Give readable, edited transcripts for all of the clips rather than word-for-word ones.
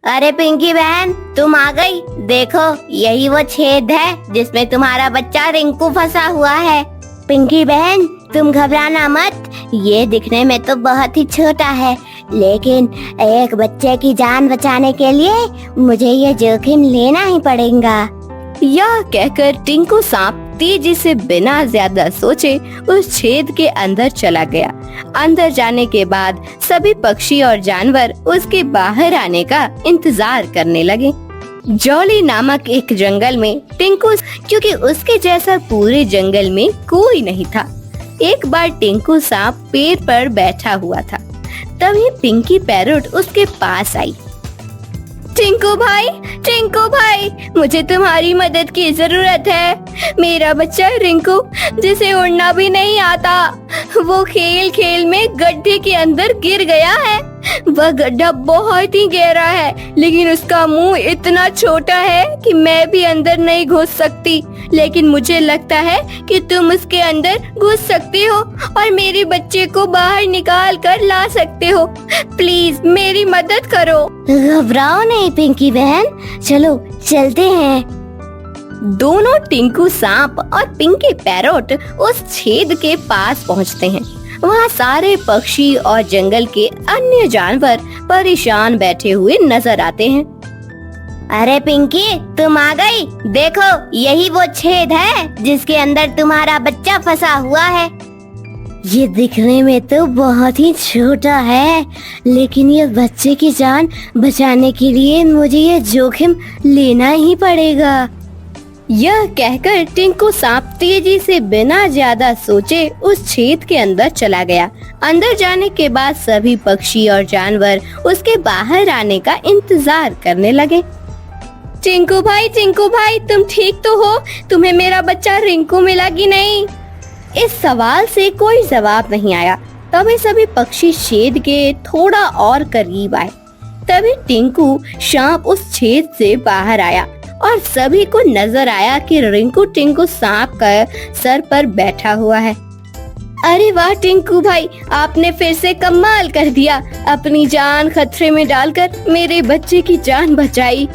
अरे पिंकी बहन, तुम आ गई। देखो, यही वो छेद है जिसमें तुम्हारा बच्चा रिंकू फंसा हुआ है। पिंकी बहन, तुम घबराना मत। ये दिखने में तो बहुत ही छोटा है, लेकिन एक बच्चे की जान बचाने के लिए मुझे ये जोखिम लेना ही पड़ेगा। यह कहकर टिंकू सांप तेजी से बिना ज्यादा सोचे उस छेद के अंदर चला गया। अंदर जाने के बाद सभी पक्षी और जानवर उसके बाहर आने का इंतजार करने लगे। जॉली नामक एक जंगल में टिंकू, क्योंकि उसके जैसा पूरे जंगल में कोई नहीं था। एक बार टिंकू सांप पेड़ पर बैठा हुआ था, तभी पिंकी पैरोट उसके पास आई। टिंकू भाई, मुझे तुम्हारी मदद की जरूरत है। मेरा बच्चा रिंकू, जिसे उड़ना भी नहीं आता, वो खेल खेल में गड्ढे के अंदर गिर गया है। वह गड्ढा बहुत ही गहरा है, लेकिन उसका मुंह इतना छोटा है कि मैं भी अंदर नहीं घुस सकती। लेकिन मुझे लगता है कि तुम उसके अंदर घुस सकती हो और मेरे बच्चे को बाहर निकाल कर ला सकते हो। प्लीज मेरी मदद करो। घबराओ नहीं पिंकी बहन, चलो चलते हैं। दोनों टिंकू सांप और पिंकी पैरोट उस छेद के पास पहुंचते हैं। वहाँ सारे पक्षी और जंगल के अन्य जानवर परेशान बैठे हुए नजर आते हैं। अरे पिंकी, तुम आ गई। देखो, यही वो छेद है जिसके अंदर तुम्हारा बच्चा फंसा हुआ है। ये दिखने में तो बहुत ही छोटा है, लेकिन ये बच्चे की जान बचाने के लिए मुझे ये जोखिम लेना ही पड़ेगा। यह कहकर टिंकू सांप तेजी से बिना ज्यादा सोचे उस छेद के अंदर चला गया। अंदर जाने के बाद सभी पक्षी और जानवर उसके बाहर आने का इंतजार करने लगे। टिंकू भाई, तुम ठीक तो हो? तुम्हें मेरा बच्चा रिंकू मिला कि नहीं? इस सवाल से कोई जवाब नहीं आया। तभी सभी पक्षी छेद के थोड़ा और करीब आए। तभी टिंकू सांप उस छेद से बाहर आया और सभी को नजर आया कि रिंकू टिंकू सांप का सर पर बैठा हुआ है। अरे वाह टिंकू भाई, आपने फिर से कमाल कर दिया। अपनी जान खतरे में डालकर मेरे बच्चे की जान बचाई।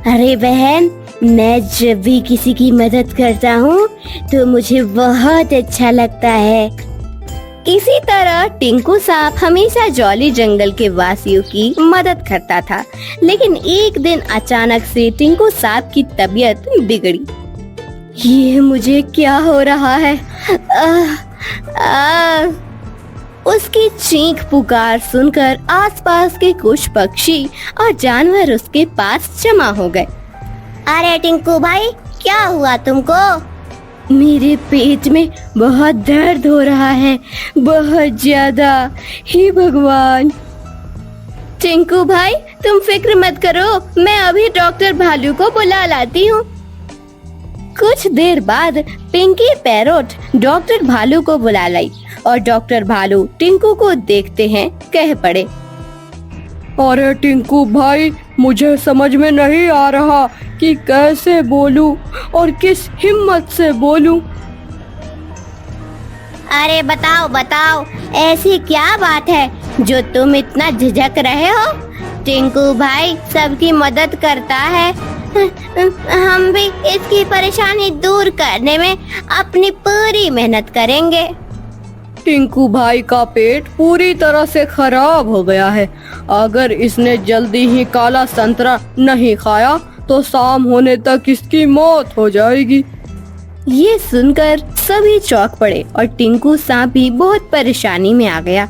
अरे बहन, मैं जब भी किसी की मदद करता हूँ तो मुझे बहुत अच्छा लगता है। इसी तरह टिंकू सांप हमेशा जॉली जंगल के वासियों की मदद करता था। लेकिन एक दिन अचानक से टिंकू सांप की तबीयत बिगड़ी। ये मुझे क्या हो रहा है? उसकी चीख पुकार सुनकर आसपास के कुछ पक्षी और जानवर उसके पास जमा हो गए। अरे टिंकू भाई, क्या हुआ तुमको? मेरे पेट में बहुत दर्द हो रहा है, बहुत ज्यादा। हे भगवान! टिंकू भाई, तुम फिक्र मत करो, मैं अभी डॉक्टर भालू को बुला लाती हूँ। कुछ देर बाद पिंकी पैरोट डॉक्टर भालू को बुला लाई और डॉक्टर भालू टिंकू को देखते हैं कह पड़े। अरे टिंकू भाई, मुझे समझ में नहीं आ रहा कि कैसे बोलूं और किस हिम्मत से बोलूं। अरे बताओ, ऐसी क्या बात है जो तुम इतना झिझक रहे हो? टिंकू भाई सबकी मदद करता है। हम भी इसकी परेशानी दूर करने में अपनी पूरी मेहनत करेंगे। टिंकू भाई का पेट पूरी तरह से खराब हो गया है। अगर इसने जल्दी ही काला संतरा नहीं खाया तो शाम होने तक इसकी मौत हो जाएगी। ये सुनकर सभी चौंक पड़े और टिंकू सांप भी बहुत परेशानी में आ गया।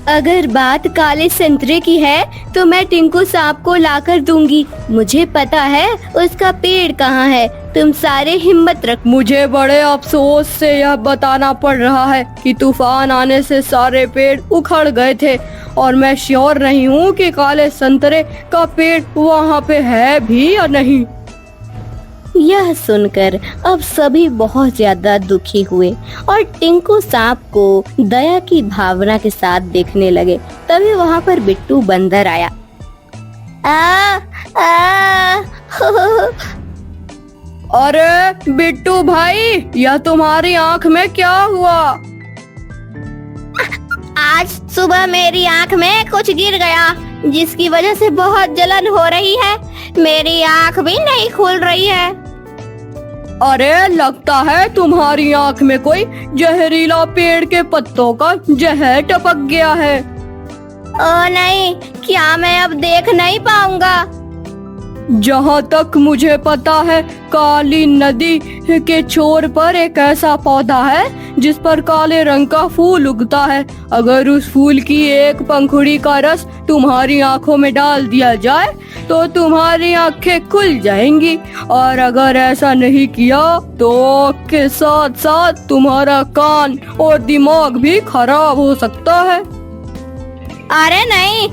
अगर बात काले संतरे की है तो मैं टिंकू सांप को लाकर दूंगी। मुझे पता है उसका पेड़ कहाँ है। तुम सारे हिम्मत रख। मुझे बड़े अफसोस से यह बताना पड़ रहा है कि तूफान आने से सारे पेड़ उखड़ गए थे और मैं श्योर नहीं हूँ कि काले संतरे का पेड़ वहाँ पे है भी या नहीं। यह सुनकर अब सभी बहुत ज्यादा दुखी हुए और टिंकू सांप को दया की भावना के साथ देखने लगे। तभी वहाँ पर बिट्टू बंदर आया। अरे बिट्टू भाई, यह तुम्हारी आँख में क्या हुआ? आज सुबह मेरी आँख में कुछ गिर गया, जिसकी वजह से बहुत जलन हो रही है। मेरी आँख भी नहीं खुल रही है। अरे लगता है तुम्हारी आँख में कोई जहरीला पेड़ के पत्तों का जहर टपक गया है। ओ नहीं, क्या मैं अब देख नहीं पाऊंगा? जहाँ तक मुझे पता है, काली नदी के छोर पर एक ऐसा पौधा है जिस पर काले रंग का फूल उगता है। अगर उस फूल की एक पंखुड़ी का रस तुम्हारी आंखों में डाल दिया जाए तो तुम्हारी आंखें खुल जाएंगी, और अगर ऐसा नहीं किया तो आँख के साथ साथ तुम्हारा कान और दिमाग भी खराब हो सकता है। अरे नहीं,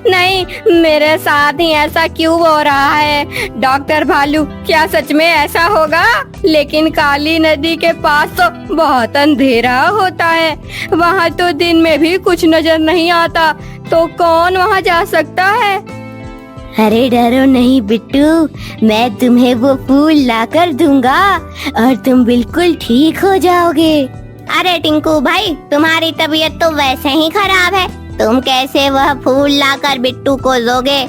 नहीं, मेरे साथ ही ऐसा क्यों हो रहा है? डॉक्टर भालू, क्या सच में ऐसा होगा? लेकिन काली नदी के पास तो बहुत अंधेरा होता है, वहाँ तो दिन में भी कुछ नजर नहीं आता, तो कौन वहाँ जा सकता है? अरे डरो नहीं बिट्टू, मैं तुम्हें वो फूल लाकर दूंगा और तुम बिल्कुल ठीक हो जाओगे। अरे टिंकू भाई, तुम्हारी तबीयत तो वैसे ही खराब है, तुम कैसे वह फूल लाकर बिट्टू को दोगे?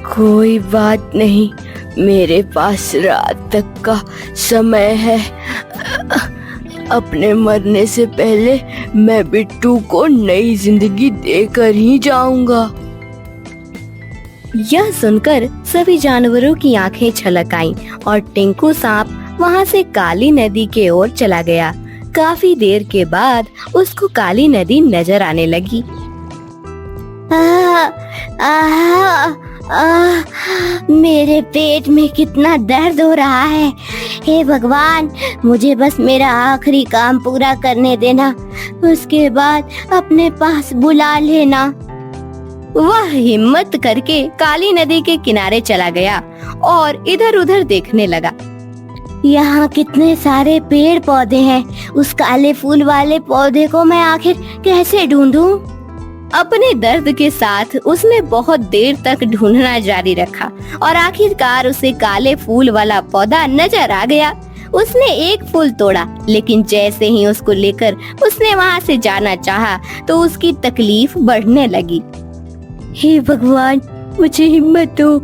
कोई बात नहीं, मेरे पास रात तक का समय है। अपने मरने से पहले मैं बिट्टू को नई जिंदगी देकर ही जाऊंगा। यह सुनकर सभी जानवरों की आंखें छलक आईं और टिंकू सांप वहां से काली नदी के ओर चला गया। काफी देर के बाद उसको काली नदी नजर आने लगी। मेरे पेट में कितना दर्द हो रहा है। हे भगवान, मुझे बस मेरा आखिरी काम पूरा करने देना, उसके बाद अपने पास बुला लेना। वह हिम्मत करके काली नदी के किनारे चला गया और इधर उधर देखने लगा। यहाँ कितने सारे पेड़ पौधे हैं, उस काले फूल वाले पौधे को मैं आखिर कैसे ढूंढूं? अपने दर्द के साथ उसने बहुत देर तक ढूंढना जारी रखा और आखिरकार उसे काले फूल वाला पौधा नजर आ गया। उसने एक फूल तोड़ा, लेकिन जैसे ही उसको लेकर उसने वहाँ से जाना चाहा तो उसकी तकलीफ बढ़ने लगी। हे भगवान, मुझे हिम्मत दो,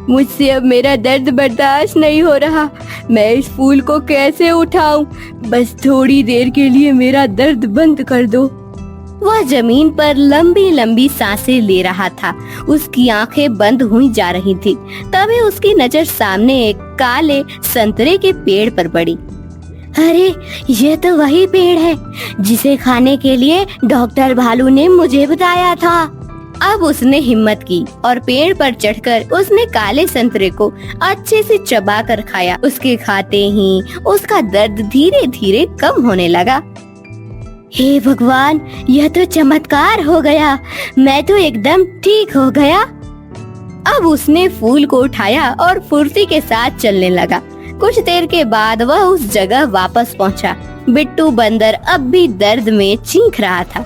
मुझसे अब मेरा दर्द बर्दाश्त नहीं हो रहा। मैं इस फूल को कैसे उठाऊं? बस थोड़ी देर के लिए मेरा दर्द बंद कर दो। वह जमीन पर लंबी लंबी सांसें ले रहा था। उसकी आंखें बंद हुई जा रही थी। तभी उसकी नजर सामने एक काले संतरे के पेड़ पर पड़ी। अरे, ये तो वही पेड़ है जिसे खाने के लिए डॉक्टर भालू ने मुझे बताया था। अब उसने हिम्मत की और पेड़ पर चढ़कर उसने काले संतरे को अच्छे से चबा कर खाया। उसके खाते ही उसका दर्द धीरे धीरे कम होने लगा। हे भगवान, यह तो चमत्कार हो गया, मैं तो एकदम ठीक हो गया। अब उसने फूल को उठाया और फुर्ती के साथ चलने लगा। कुछ देर के बाद वह उस जगह वापस पहुंचा। बिट्टू बंदर अब भी दर्द में चीख रहा था।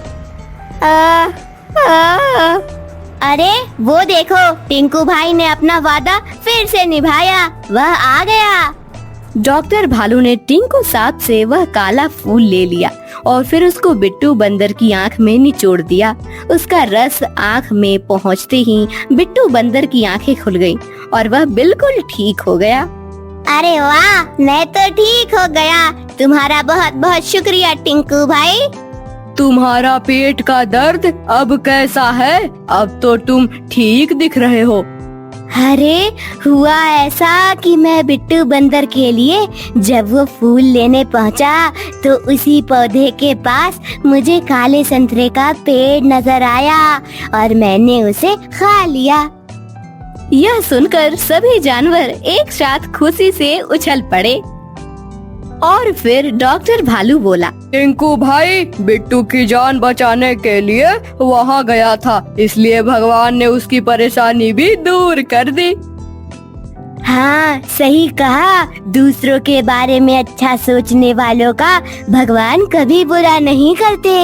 अरे वो देखो, टिंकू भाई ने अपना वादा फिर से निभाया, वह आ गया। डॉक्टर भालू ने टिंकू सांप से वह काला फूल ले लिया और फिर उसको बिट्टू बंदर की आंख में निचोड़ दिया। उसका रस आंख में पहुंचते ही बिट्टू बंदर की आंखें खुल गईं और वह बिल्कुल ठीक हो गया। अरे वाह, मैं तो ठीक हो गया। तुम्हारा बहुत बहुत शुक्रिया टिंकू भाई। तुम्हारा पेट का दर्द अब कैसा है? अब तो तुम ठीक दिख रहे हो। अरे हुआ ऐसा कि मैं बिट्टू बंदर के लिए जब वो फूल लेने पहुंचा तो उसी पौधे के पास मुझे काले संतरे का पेड़ नजर आया और मैंने उसे खा लिया। यह सुनकर सभी जानवर एक साथ खुशी से उछल पड़े। और फिर डॉक्टर भालू बोला, टिंकू भाई बिट्टू की जान बचाने के लिए वहाँ गया था, इसलिए भगवान ने उसकी परेशानी भी दूर कर दी। हाँ, सही कहा। दूसरों के बारे में अच्छा सोचने वालों का भगवान कभी बुरा नहीं करते।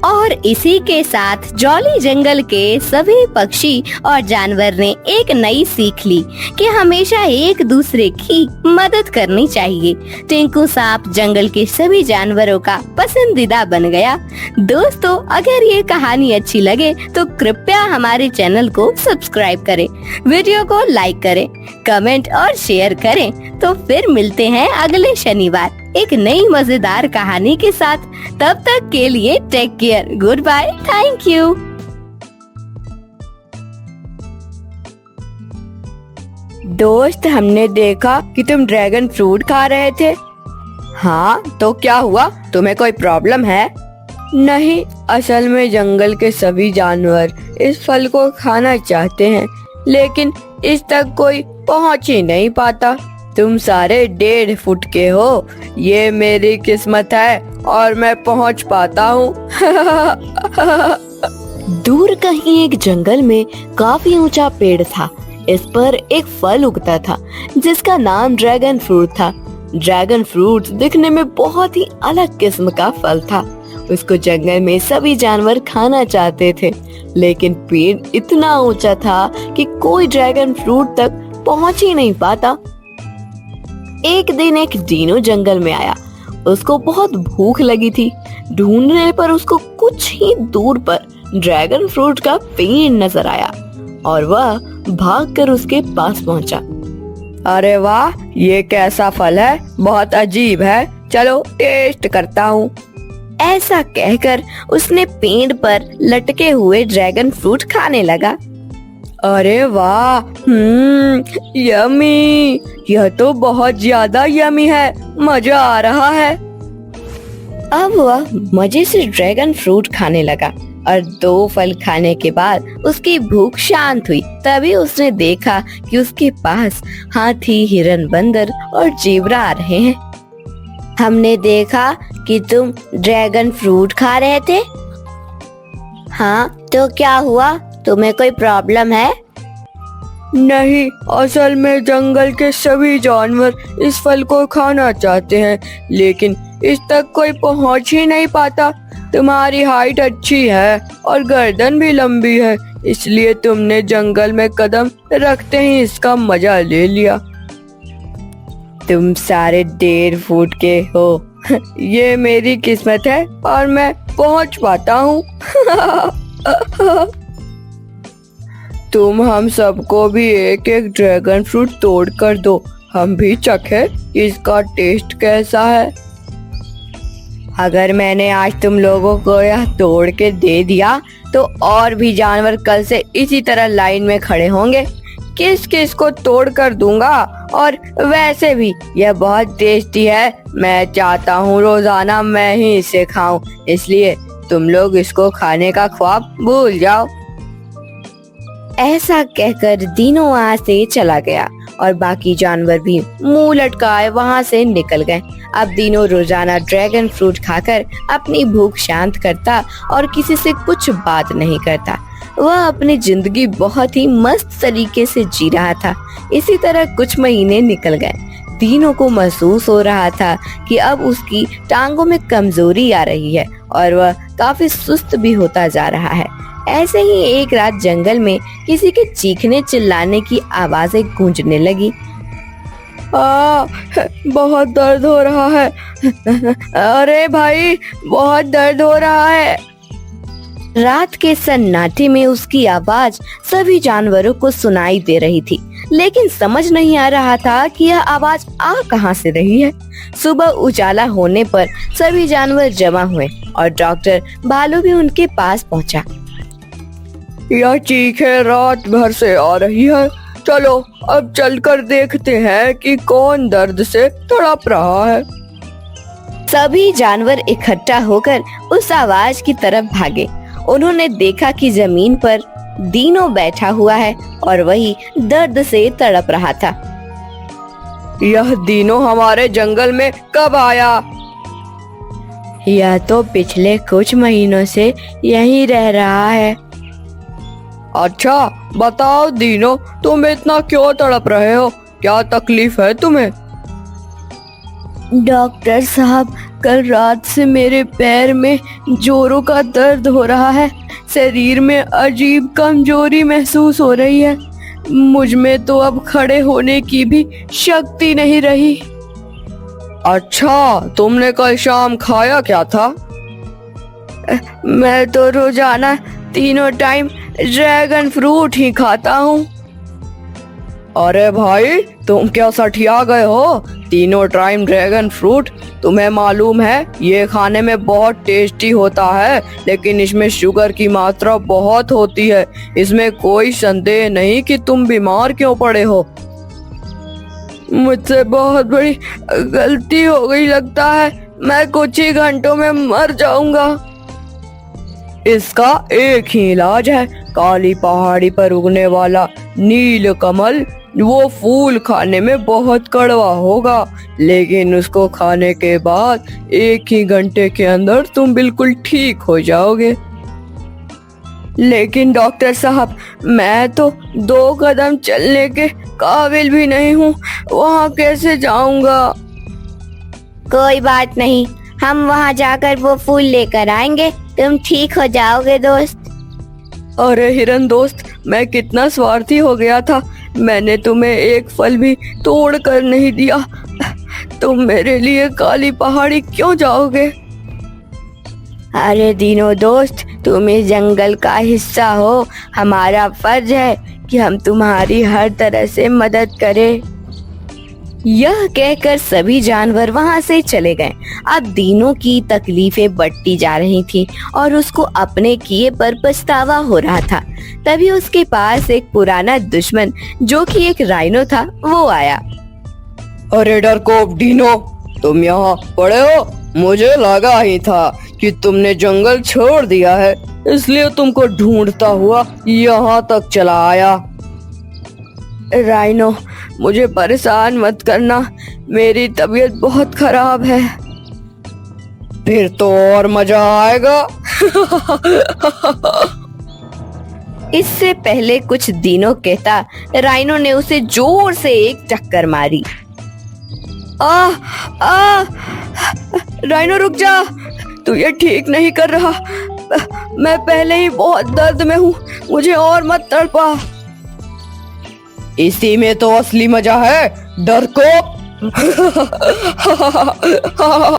और इसी के साथ जॉली जंगल के सभी पक्षी और जानवर ने एक नई सीख ली कि हमेशा एक दूसरे की मदद करनी चाहिए। टिंकू सांप जंगल के सभी जानवरों का पसंदीदा बन गया। दोस्तों, अगर ये कहानी अच्छी लगे तो कृपया हमारे चैनल को सब्सक्राइब करें, वीडियो को लाइक करें, कमेंट और शेयर करें। तो फिर मिलते हैं अगले शनिवार एक नई मजेदार कहानी के साथ। तब तक के लिए take care, good bye, thank you. दोस्त, हमने देखा कि तुम ड्रैगन फ्रूट खा रहे थे। हाँ, तो क्या हुआ? तुम्हें कोई प्रॉब्लम है? नहीं, असल में जंगल के सभी जानवर इस फल को खाना चाहते हैं, लेकिन इस तक कोई पहुंच ही नहीं पाता। तुम सारे 1.5 फुट के हो, ये मेरी किस्मत है और मैं पहुंच पाता हूँ। दूर कहीं एक जंगल में काफी ऊंचा पेड़ था। इस पर एक फल उगता था जिसका नाम ड्रैगन फ्रूट था। ड्रैगन फ्रूट दिखने में बहुत ही अलग किस्म का फल था। उसको जंगल में सभी जानवर खाना चाहते थे, लेकिन पेड़ इतना ऊंचा था कि कोई ड्रैगन फ्रूट तक पहुंच ही नहीं पाता। एक दिन एक डिनो जंगल में आया। उसको बहुत भूख लगी थी। ढूंढने पर उसको कुछ ही दूर पर ड्रैगन फ्रूट का पेड़ नजर आया और वह भागकर उसके पास पहुंचा। अरे वाह, ये कैसा फल है? बहुत अजीब है, चलो टेस्ट करता हूँ। ऐसा कहकर उसने पेड़ पर लटके हुए ड्रैगन फ्रूट खाने लगा। अरे वाह, यमी, यह तो बहुत ज्यादा यमी है, मजा आ रहा है। अब वह मजे से ड्रैगन फ्रूट खाने लगा और 2 फल खाने के बाद उसकी भूख शांत हुई। तभी उसने देखा कि उसके पास हाथी, हिरन, बंदर और जेब्रा आ रहे हैं। हमने देखा कि तुम ड्रैगन फ्रूट खा रहे थे। हाँ, तो क्या हुआ? तुम्हें कोई प्रॉब्लम है? नहीं, असल में जंगल के सभी जानवर इस फल को खाना चाहते हैं, लेकिन इस तक कोई पहुंच ही नहीं पाता। तुम्हारी हाइट अच्छी है और गर्दन भी लंबी है, इसलिए तुमने जंगल में कदम रखते ही इसका मजा ले लिया। तुम सारे 1.5 फुट के हो, ये मेरी किस्मत है और मैं पहुंच पाता हूँ। तुम हम सबको भी एक एक ड्रैगन फ्रूट तोड़ कर दो, हम भी चखें इसका टेस्ट कैसा है। अगर मैंने आज तुम लोगों को यह तोड़ के दे दिया तो और भी जानवर कल से इसी तरह लाइन में खड़े होंगे। किस किस को तोड़ कर दूंगा। और वैसे भी यह बहुत टेस्टी है, मैं चाहता हूँ रोजाना मैं ही इसे खाऊं, इसलिए तुम लोग इसको खाने का ख्वाब भूल जाओ। ऐसा कहकर डिनो वहाँ से चला गया और बाकी जानवर भी मुंह लटकाए वहाँ से निकल गए। अब डिनो रोजाना ड्रैगन फ्रूट खाकर अपनी भूख शांत करता और किसी से कुछ बात नहीं करता। वह अपनी जिंदगी बहुत ही मस्त तरीके से जी रहा था। इसी तरह कुछ महीने निकल गए। डिनो को महसूस हो रहा था कि अब उसकी टांगों में कमजोरी आ रही है और वह काफी सुस्त भी होता जा रहा है। ऐसे ही एक रात जंगल में किसी के चीखने चिल्लाने की आवाजें गूंजने लगी। बहुत दर्द हो रहा है। अरे भाई, बहुत दर्द हो रहा है। रात के सन्नाटे में उसकी आवाज सभी जानवरों को सुनाई दे रही थी, लेकिन समझ नहीं आ रहा था कि यह आवाज आ कहां से रही है। सुबह उजाला होने पर सभी जानवर जमा हुए और डॉक्टर भालू भी उनके पास पहुंचा। यह चीखें रात भर से आ रही है, चलो अब चलकर देखते हैं कि कौन दर्द से तड़प रहा है। सभी जानवर इकट्ठा होकर उस आवाज की तरफ भागे। उन्होंने देखा कि जमीन पर डिनो बैठा हुआ है और वही दर्द से तड़प रहा था। यह डिनो हमारे जंगल में कब आया? यह तो पिछले कुछ महीनों से यहीं रह रहा है। अच्छा, बताओ डिनो, तुम इतना क्यों तड़प रहे हो? क्या तकलीफ है तुम्हें? डॉक्टर साहब, कल रात से मेरे पैर में जोरों का दर्द हो रहा है। शरीर में अजीब कमजोरी महसूस हो रही है। मुझ में तो अब खड़े होने की भी शक्ति नहीं रही। अच्छा, तुमने कल शाम खाया क्या था? मैं तो रोजाना 3 टाइम ड्रैगन फ्रूट ही खाता हूँ। अरे भाई, तुम क्या सठिया गए हो? 3 टाइम ड्रैगन फ्रूट? तुम्हें मालूम है ये खाने में बहुत टेस्टी होता है, लेकिन इसमें शुगर की मात्रा बहुत होती है। इसमें कोई संदेह नहीं कि तुम बीमार क्यों पड़े हो। मुझसे बहुत बड़ी गलती हो गई लगता है। मैं कुछ ही घंटों में मर जाऊंगा। इसका एक ही इलाज है, काली पहाड़ी पर उगने वाला नील कमल। वो फूल खाने में बहुत कड़वा होगा, लेकिन उसको खाने के बाद 1 ही घंटे के अंदर तुम बिल्कुल ठीक हो जाओगे। लेकिन डॉक्टर साहब, मैं तो 2 कदम चलने के काबिल भी नहीं हूँ। वहाँ कैसे जाऊंगा? कोई बात नहीं, हम वहाँ जाकर वो फूल लेकर आएंगे। तुम ठीक हो जाओगे दोस्त। अरे हिरन दोस्त, मैं कितना स्वार्थी हो गया था। मैंने तुम्हें एक फल भी तोड़ कर नहीं दिया। तुम मेरे लिए काली पहाड़ी क्यों जाओगे? अरे दीनो दोस्त, तुम इस जंगल का हिस्सा हो। हमारा फर्ज है कि हम तुम्हारी हर तरह से मदद करें। यह कहकर सभी जानवर वहां से चले गए। अब दीनों की तकलीफें बढ़ती जा रही थी और उसको अपने किए पर पछतावा हो रहा था। तभी उसके पास एक पुराना दुश्मन, जो कि एक राइनो था, वो आया। अरे डरपोक डीनो, तुम यहाँ पड़े हो? मुझे लगा ही था कि तुमने जंगल छोड़ दिया है, इसलिए तुमको ढूंढता हुआ यहाँ तक चला आया। राइनो, मुझे परेशान मत करना। मेरी तबीयत बहुत खराब है। फिर तो और मजा आएगा। इससे पहले कुछ दिनों कहता, राइनो ने उसे जोर से एक टक्कर मारी। आ, आ, राइनो रुक जा, तू ये ठीक नहीं कर रहा। मैं पहले ही बहुत दर्द में हूँ, मुझे और मत तड़पा। इसी में तो असली मजा है, डरपोक।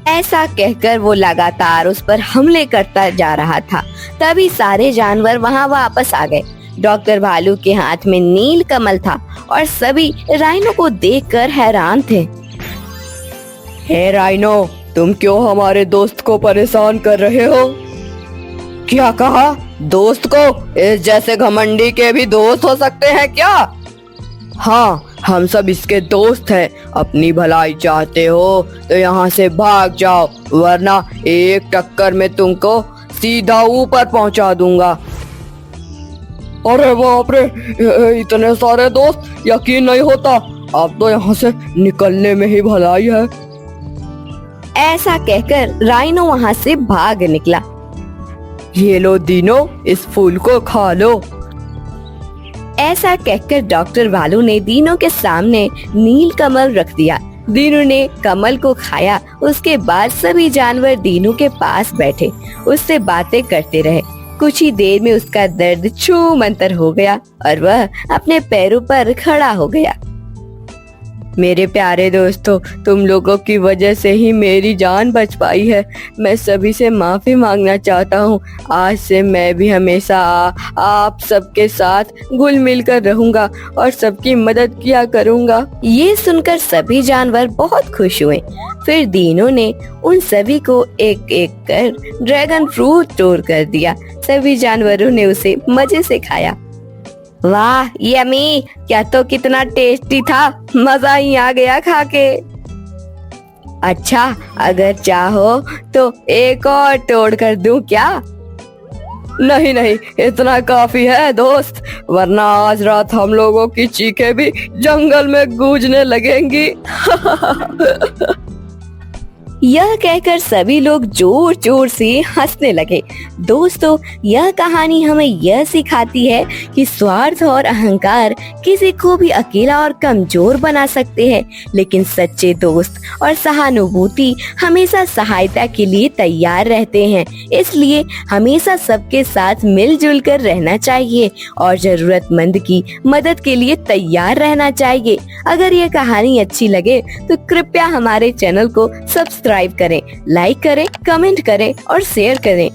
ऐसा कहकर वो लगातार उस पर हमले करता जा रहा था। तभी सारे जानवर वहां वापस आ गए। डॉक्टर भालू के हाथ में नील कमल था और सभी राइनो को देखकर हैरान थे। हे राइनो, तुम क्यों हमारे दोस्त को परेशान कर रहे हो? क्या कहा? दोस्त को? इस जैसे घमंडी के भी दोस्त हो सकते हैं क्या? हाँ, हम सब इसके दोस्त हैं। अपनी भलाई चाहते हो तो यहाँ से भाग जाओ, वरना एक टक्कर में तुमको सीधा ऊपर पहुँचा दूंगा। अरे बाप रे, इतने सारे दोस्त, यकीन नहीं होता। अब तो यहाँ से निकलने में ही भलाई है। ऐसा कहकर राइनो वहां से भाग निकला। ये लो दीनो, इस फूल को खा लो। ऐसा कहकर डॉक्टर भालू ने दीनों के सामने नील कमल रख दिया। दीनू ने कमल को खाया। उसके बाद सभी जानवर दीनू के पास बैठे उससे बातें करते रहे। कुछ ही देर में उसका दर्द छूमंतर हो गया और वह अपने पैरों पर खड़ा हो गया। मेरे प्यारे दोस्तों, तुम लोगों की वजह से ही मेरी जान बच पाई है। मैं सभी से माफी मांगना चाहता हूँ। आज से मैं भी हमेशा आप सबके साथ घुल मिल कर रहूंगा और सबकी मदद किया करूंगा। ये सुनकर सभी जानवर बहुत खुश हुए। फिर दीनों ने उन सभी को एक एक कर ड्रैगन फ्रूट तोड़ कर दिया। सभी जानवरों ने उसे मजे से खाया। वाह यमी, क्या तो कितना टेस्टी था। मजा ही आ गया खा के। अच्छा, अगर चाहो तो एक और तोड़ कर दूं क्या? नहीं नहीं, इतना काफी है दोस्त, वरना आज रात हम लोगों की चीखें भी जंगल में गूंजने लगेंगी। यह कहकर सभी लोग जोर जोर से हंसने लगे। दोस्तों, यह कहानी हमें यह सिखाती है कि स्वार्थ और अहंकार किसी को भी अकेला और कमजोर बना सकते हैं, लेकिन सच्चे दोस्त और सहानुभूति हमेशा सहायता के लिए तैयार रहते हैं। इसलिए हमेशा सबके साथ मिलजुल कर रहना चाहिए और जरूरतमंद की मदद के लिए तैयार रहना चाहिए। अगर यह कहानी अच्छी लगे तो कृपया हमारे चैनल को सब्सक्राइब करें, लाइक करें, कमेंट करें और शेयर करें।